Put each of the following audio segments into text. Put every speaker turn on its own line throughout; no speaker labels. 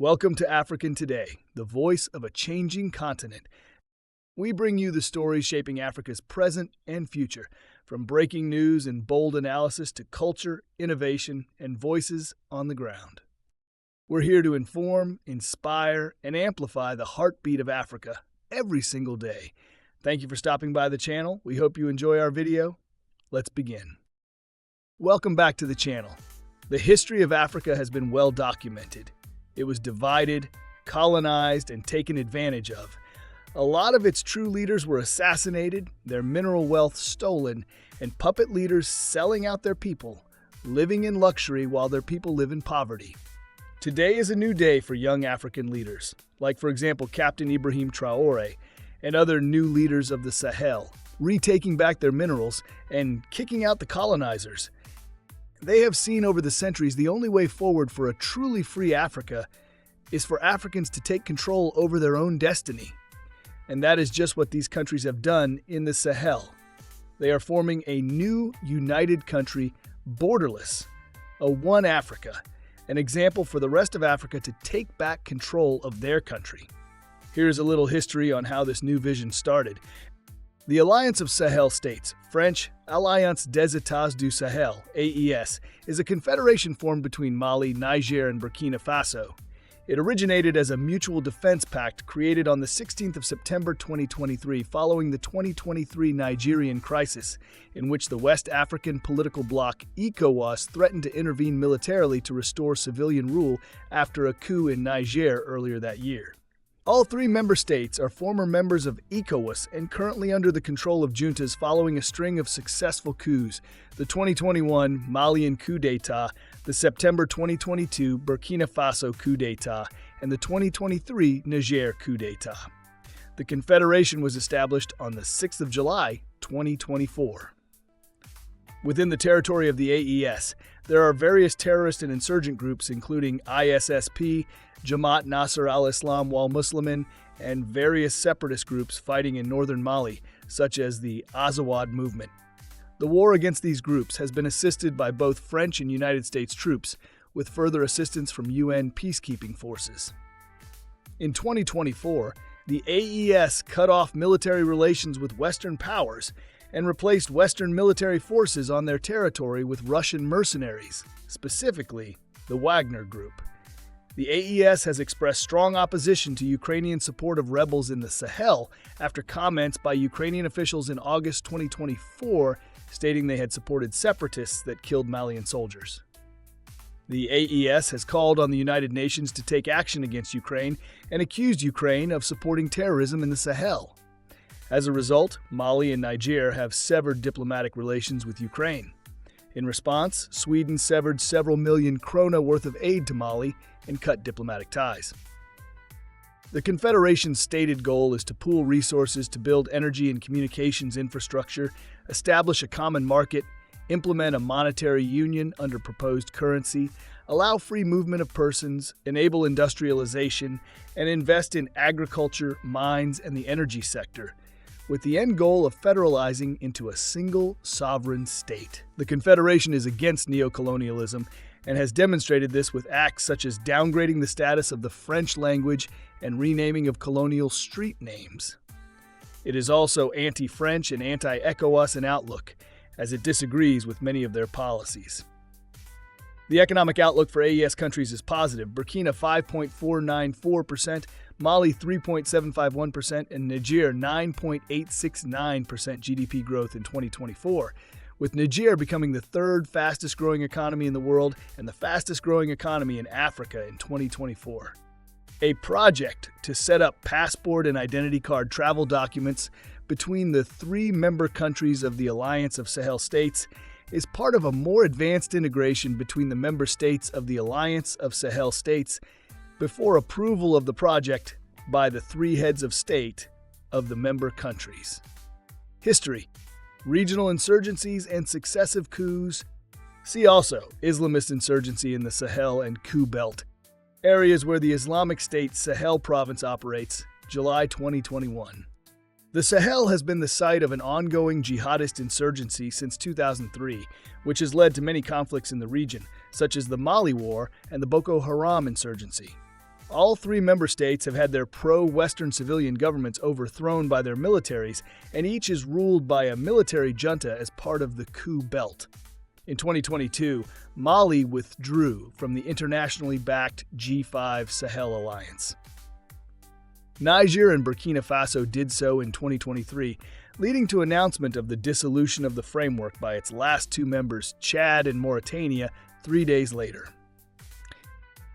Welcome to African Today, the voice of a changing continent. We bring you the stories shaping Africa's present and future, from breaking news and bold analysis to culture, innovation, and voices on the ground. We're here to inform, inspire, and amplify the heartbeat of Africa every single day. Thank you for stopping by the channel. We hope you enjoy our video. Let's begin. Welcome back to the channel. The history of Africa has been well documented. It was divided, colonized, and taken advantage of. A lot of its true leaders were assassinated, their mineral wealth stolen, and puppet leaders selling out their people, living in luxury while their people live in poverty. Today is a new day for young African leaders, like, for example, Captain IBRAHIM Traoré and other new leaders of the Sahel, retaking back their minerals and kicking out the colonizers. They have seen over the centuries the only way forward for a truly free Africa is for Africans to take control over their own destiny. And that is just what these countries have done in the Sahel. They are forming a new united country, borderless, a one Africa, an example for the rest of Africa to take back control of their country. Here's a little history on how this new vision started. The Alliance of Sahel States, French Alliance des États du Sahel, AES, is a confederation formed between Mali, Niger, and Burkina Faso. It originated as a mutual defense pact created on the 16th of September 2023 following the 2023 Nigerian crisis, in which the West African political bloc ECOWAS threatened to intervene militarily to restore civilian rule after a coup in Niger earlier that year. All three member states are former members of ECOWAS and currently under the control of juntas following a string of successful coups: the 2021 Malian coup d'etat, the September 2022 Burkina Faso coup d'etat, and the 2023 Niger coup d'etat. The Confederation was established on the 6th of July, 2024. Within the territory of the AES, there are various terrorist and insurgent groups including ISSP, Jamaat Nasr al-Islam wal Muslimin, and various separatist groups fighting in northern Mali, such as the Azawad movement. The war against these groups has been assisted by both French and United States troops, with further assistance from UN peacekeeping forces. In 2024, the AES cut off military relations with Western powers and replaced Western military forces on their territory with Russian mercenaries, specifically the Wagner Group. The AES has expressed strong opposition to Ukrainian support of rebels in the Sahel after comments by Ukrainian officials in August 2024 stating they had supported separatists that killed Malian soldiers. The AES has called on the United Nations to take action against Ukraine and accused Ukraine of supporting terrorism in the Sahel. As a result, Mali and Niger have severed diplomatic relations with Ukraine. In response, Sweden severed several million krona worth of aid to Mali and cut diplomatic ties. The Confederation's stated goal is to pool resources to build energy and communications infrastructure, establish a common market, implement a monetary union under proposed currency, allow free movement of persons, enable industrialization, and invest in agriculture, mines, and the energy sector, with the end goal of federalizing into a single sovereign state. The Confederation is against neocolonialism and has demonstrated this with acts such as downgrading the status of the French language and renaming of colonial street names. It is also anti-French and anti-ECOWAS in outlook, as it disagrees with many of their policies. The economic outlook for AES countries is positive: Burkina 5.494%, Mali 3.751%, and Niger 9.869% GDP growth in 2024, with Niger becoming the third fastest growing economy in the world and the fastest growing economy in Africa in 2024. A project to set up passport and identity card travel documents between the three member countries of the Alliance of Sahel States is part of a more advanced integration between the member states of the Alliance of Sahel States before approval of the project by the three heads of state of the member countries. History: regional insurgencies and successive coups. See also Islamist insurgency in the Sahel and coup belt, areas where the Islamic State Sahel province operates, July 2021. The Sahel has been the site of an ongoing jihadist insurgency since 2003, which has led to many conflicts in the region, such as the Mali War and the Boko Haram insurgency. All three member states have had their pro-Western civilian governments overthrown by their militaries, and each is ruled by a military junta as part of the coup belt. In 2022, Mali withdrew from the internationally backed G5 Sahel alliance. Niger and Burkina Faso did so in 2023, leading to announcement of the dissolution of the framework by its last two members, Chad and Mauritania, 3 days later.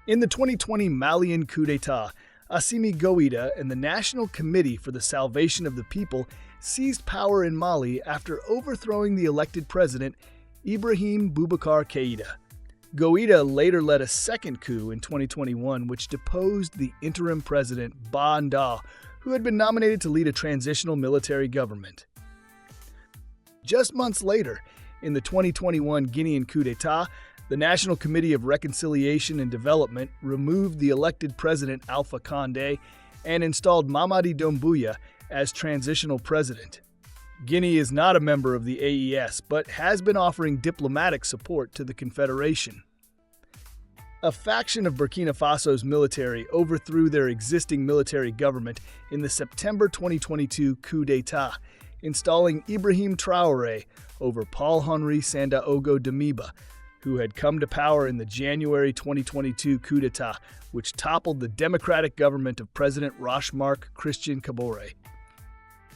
In the 2020 Malian coup d'etat, Assimi Goïta and the National Committee for the Salvation of the People seized power in Mali after overthrowing the elected president, Ibrahim Boubacar Keïta. Goïta later led a second coup in 2021, which deposed the interim president, Ba Nda, who had been nominated to lead a transitional military government. Just months later, in the 2021 Guinean coup d'etat, the National Committee of Reconciliation and Development removed the elected president Alpha Condé and installed Mamadi Doumbouya as transitional president. Guinea is not a member of the AES, but has been offering diplomatic support to the Confederation. A faction of Burkina Faso's military overthrew their existing military government in the September 2022 coup d'etat, installing Ibrahim Traoré over Paul-Henri Sandaogo Damiba, who had come to power in the January 2022 coup d'etat, which toppled the democratic government of President Roch-Marc Christian Kabore.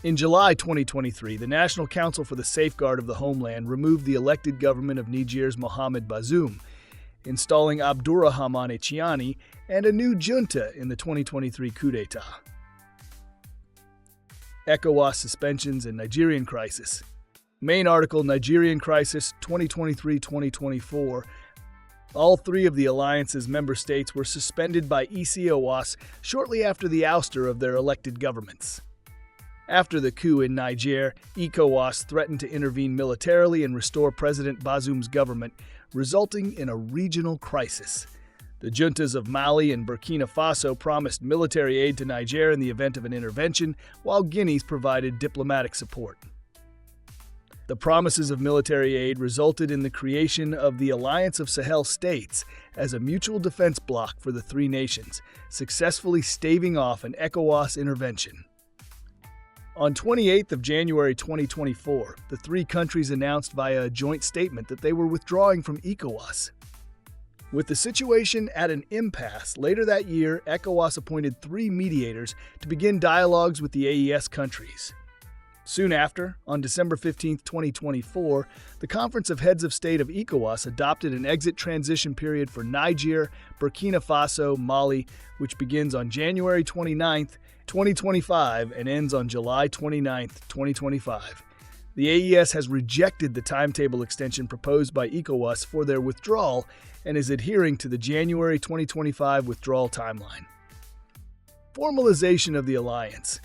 In July 2023, the National Council for the Safeguard of the Homeland removed the elected government of Niger's Mohamed Bazoum, installing Abdourahmane Tiani and a new junta in the 2023 coup d'etat. ECOWAS suspensions and Nigerian crisis. Main article, Nigerian crisis 2023-2024. All three of the alliance's member states were suspended by ECOWAS shortly after the ouster of their elected governments. After the coup in Niger, ECOWAS threatened to intervene militarily and restore President Bazoum's government, resulting in a regional crisis. The juntas of Mali and Burkina Faso promised military aid to Niger in the event of an intervention, while Guinea's provided diplomatic support. The promises of military aid resulted in the creation of the Alliance of Sahel States as a mutual defense bloc for the three nations, successfully staving off an ECOWAS intervention. On 28th of January 2024, the three countries announced via a joint statement that they were withdrawing from ECOWAS. With the situation at an impasse, later that year, ECOWAS appointed 3 mediators to begin dialogues with the AES countries. Soon after, on December 15, 2024, the Conference of Heads of State of ECOWAS adopted an exit transition period for Niger, Burkina Faso, Mali, which begins on January 29, 2025 and ends on July 29, 2025. The AES has rejected the timetable extension proposed by ECOWAS for their withdrawal and is adhering to the January 2025 withdrawal timeline. Formalization of the alliance.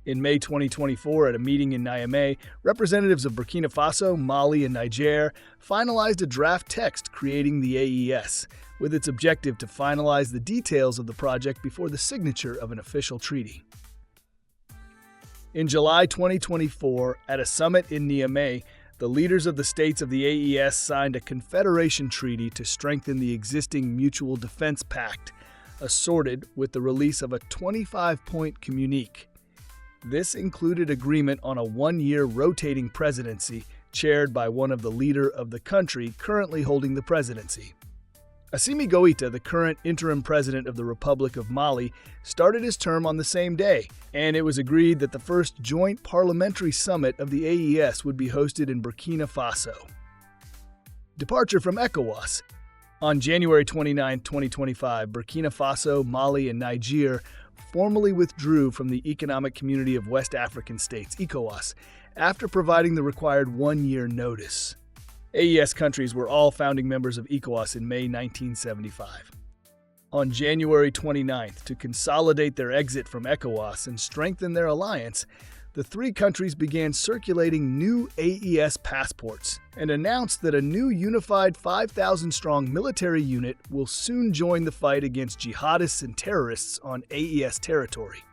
In May 2024, at a meeting in Niamey, representatives of Burkina Faso, Mali, and Niger finalized a draft text creating the AES, with its objective to finalize the details of the project before the signature of an official treaty. In July 2024, at a summit in Niamey, the leaders of the states of the AES signed a confederation treaty to strengthen the existing Mutual Defense Pact, assorted with the release of a 25-point communique. This included agreement on a 1-year rotating presidency chaired by one of the leader of the country currently holding the presidency. Assimi Goïta, the current interim president of the Republic of Mali, started his term on the same day, and it was agreed that the first joint parliamentary summit of the AES would be hosted in Burkina Faso. Departure from ECOWAS. On January 29, 2025, Burkina Faso, Mali, and Niger formally withdrew from the Economic Community of West African States, ECOWAS, after providing the required 1-year notice. AES countries were all founding members of ECOWAS in May 1975. On January 29th, to consolidate their exit from ECOWAS and strengthen their alliance, the three countries began circulating new AES passports and announced that a new unified 5,000-strong military unit will soon join the fight against jihadists and terrorists on AES territory.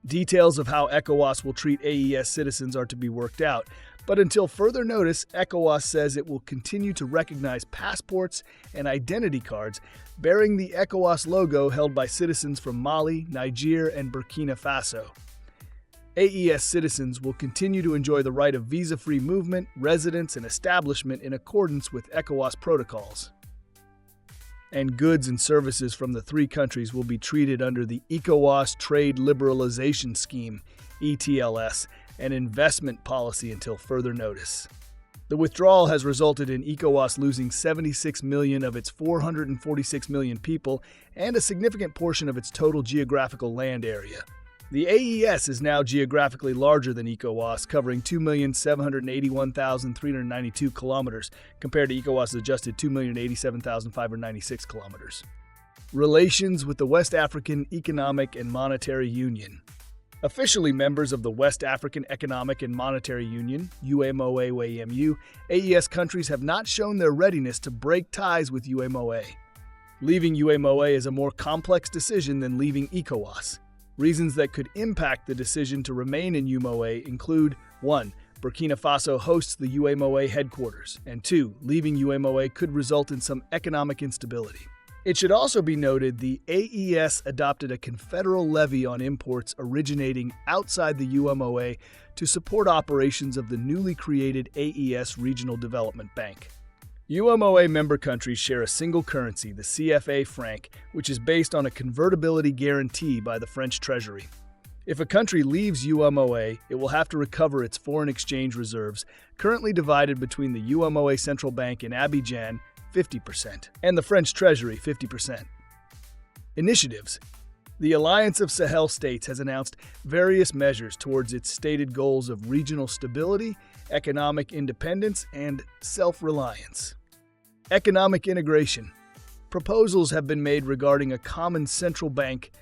Details of how ECOWAS will treat AES citizens are to be worked out, But until further notice, ECOWAS says it will continue to recognize passports and identity cards bearing the ECOWAS logo held by citizens from Mali, Niger, and Burkina Faso. AES citizens will continue to enjoy the right of visa-free movement, residence, and establishment in accordance with ECOWAS protocols. And goods and services from the three countries will be treated under the ECOWAS Trade Liberalization Scheme, ETLS, and investment policy until further notice. The withdrawal has resulted in ECOWAS losing 76 million of its 446 million people and a significant portion of its total geographical land area. The AES is now geographically larger than ECOWAS, covering 2,781,392 kilometers, compared to ECOWAS's adjusted 2,087,596 kilometers. Relations with the West African Economic and Monetary Union. Officially members of the West African Economic and Monetary Union, UEMOA-WEMU, AES countries have not shown their readiness to break ties with UEMOA. Leaving UEMOA is a more complex decision than leaving ECOWAS. Reasons that could impact the decision to remain in UEMOA include 1. Burkina Faso hosts the UEMOA headquarters, and 2. Leaving UEMOA could result in some economic instability. It should also be noted the AES adopted a confederal levy on imports originating outside the UEMOA to support operations of the newly created AES Regional Development Bank. UEMOA member countries share a single currency, the CFA franc, which is based on a convertibility guarantee by the French Treasury. If a country leaves UEMOA, it will have to recover its foreign exchange reserves, currently divided between the UEMOA Central Bank in Abidjan, 50%, and the French Treasury, 50%. Initiatives. The Alliance of Sahel States has announced various measures towards its stated goals of regional stability, economic independence, and self-reliance. Economic integration. Proposals have been made regarding a common central bank,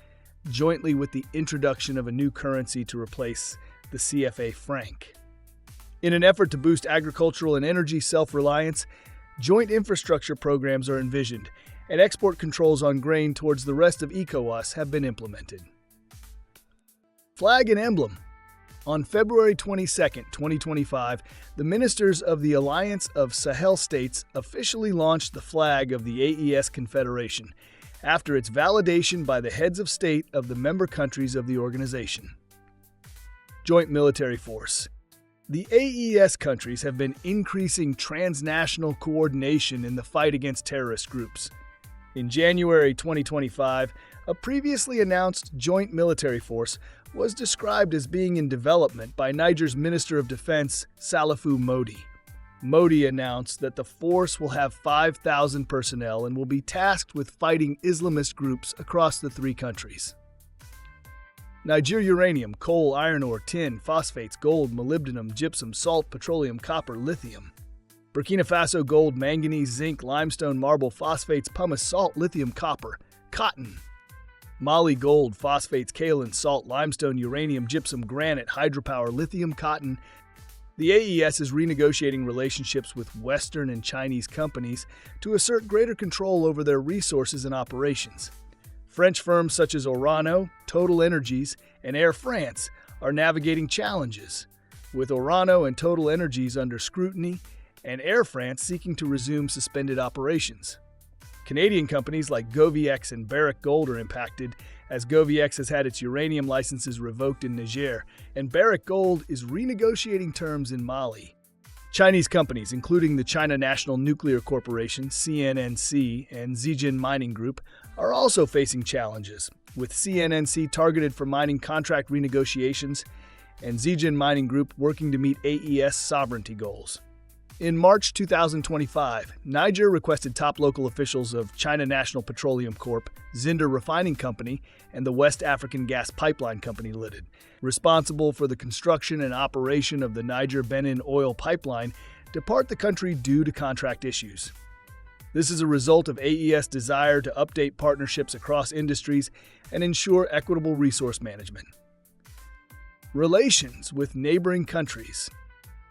jointly with the introduction of a new currency to replace the CFA franc. In an effort to boost agricultural and energy self-reliance, joint infrastructure programs are envisioned, and export controls on grain towards the rest of ECOWAS have been implemented. Flag and emblem. On February 22, 2025, the ministers of the Alliance of Sahel States officially launched the flag of the AES Confederation, after its validation by the heads of state of the member countries of the organization. Joint military force. The AES countries have been increasing transnational coordination in the fight against terrorist groups. In January 2025, a previously announced joint military force was described as being in development by Niger's Minister of Defense, Salifou Modi. Modi announced that the force will have 5,000 personnel and will be tasked with fighting Islamist groups across the three countries. Niger uranium, coal, iron ore, tin, phosphates, gold, molybdenum, gypsum, salt, petroleum, copper, lithium. Burkina Faso gold, manganese, zinc, limestone, marble, phosphates, pumice, salt, lithium, copper. Cotton. Mali gold, phosphates, kaolin, salt, limestone, uranium, gypsum, granite, hydropower, lithium, cotton. The AES is renegotiating relationships with Western and Chinese companies to assert greater control over their resources and operations. French firms such as Orano, Total Energies, and Air France are navigating challenges, with Orano and Total Energies under scrutiny and Air France seeking to resume suspended operations. Canadian companies like GoviEx and Barrick Gold are impacted, as GoviEx has had its uranium licenses revoked in Niger, and Barrick Gold is renegotiating terms in Mali. Chinese companies, including the China National Nuclear Corporation, CNNC, and Zijin Mining Group, are also facing challenges, with CNNC targeted for mining contract renegotiations and Zijin Mining Group working to meet AES sovereignty goals. In March 2025, Niger requested top local officials of China National Petroleum Corp., Zinder Refining Company, and the West African Gas Pipeline Company Limited, responsible for the construction and operation of the Niger-Benin oil pipeline, depart the country due to contract issues. This is a result of AES' desire to update partnerships across industries and ensure equitable resource management. Relations with neighboring countries.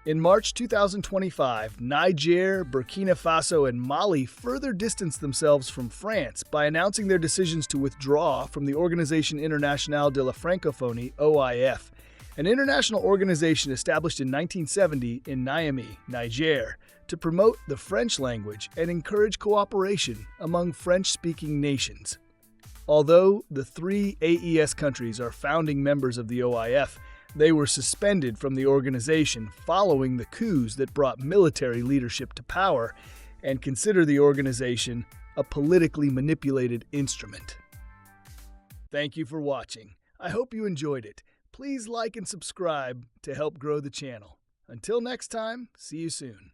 In March 2025, Niger, Burkina Faso, and Mali further distanced themselves from France by announcing their decisions to withdraw from the Organisation Internationale de la Francophonie (OIF), an international organization established in 1970 in Niamey, Niger, to promote the French language and encourage cooperation among French-speaking nations. Although the 3 AES countries are founding members of the OIF, they were suspended from the organization following the coups that brought military leadership to power and consider the organization a politically manipulated instrument. Thank you for watching. I hope you enjoyed it. Please like and subscribe to help grow the channel. Until next time, see you soon.